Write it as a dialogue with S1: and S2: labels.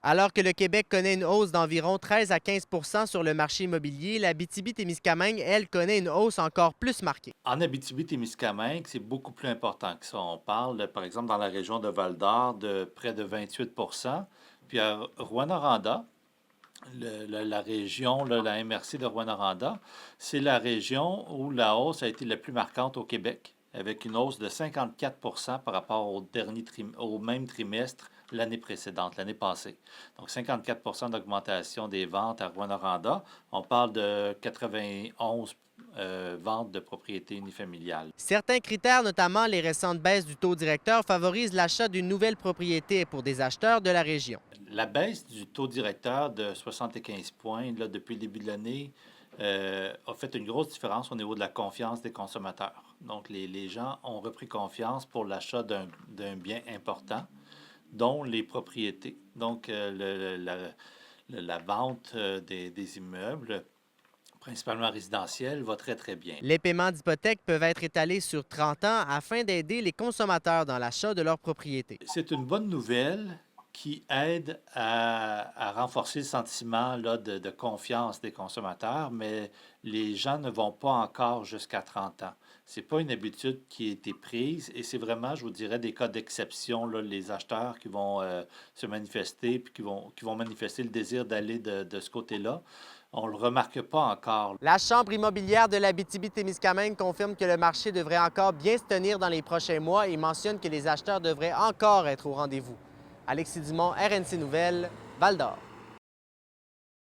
S1: Alors que le Québec connaît une hausse d'environ 13 à 15 sur le marché immobilier, l'Abitibi-Témiscamingue, elle, connaît une hausse encore plus marquée.
S2: En Abitibi-Témiscamingue, c'est beaucoup plus important que ça. On parle, par exemple, dans la région de Val-d'Or, de près de 28. Puis à Rouyn-Noranda, la région, là, la MRC de Rouyn-Noranda, c'est la région où la hausse a été la plus marquante au Québec, avec une hausse de 54 par rapport au même trimestre l'année précédente, l'année passée. Donc 54 d'augmentation des ventes à Rouyn-Noranda. On parle de 91 ventes de propriétés unifamiliales.
S1: Certains critères, notamment les récentes baisses du taux directeur, favorisent l'achat d'une nouvelle propriété pour des acheteurs de la région.
S2: La baisse du taux directeur de 75 points là, depuis le début de l'année a fait une grosse différence au niveau de la confiance des consommateurs. Donc, les gens ont repris confiance pour l'achat d'un bien important, dont les propriétés. Donc, la vente des immeubles, principalement résidentiels, va très, très bien.
S1: Les paiements d'hypothèque peuvent être étalés sur 30 ans afin d'aider les consommateurs dans l'achat de leur propriété.
S2: C'est une bonne nouvelle qui aide à renforcer le sentiment là, de confiance des consommateurs, mais les gens ne vont pas encore jusqu'à 30 ans. Ce n'est pas une habitude qui a été prise et c'est vraiment, je vous dirais, des cas d'exception, là, les acheteurs qui vont se manifester puis qui vont manifester le désir d'aller de ce côté-là. On ne le remarque pas encore.
S1: La Chambre immobilière de l'Abitibi-Témiscamingue confirme que le marché devrait encore bien se tenir dans les prochains mois et mentionne que les acheteurs devraient encore être au rendez-vous. Alexis Dumont, RNC Nouvelles, Val-d'Or.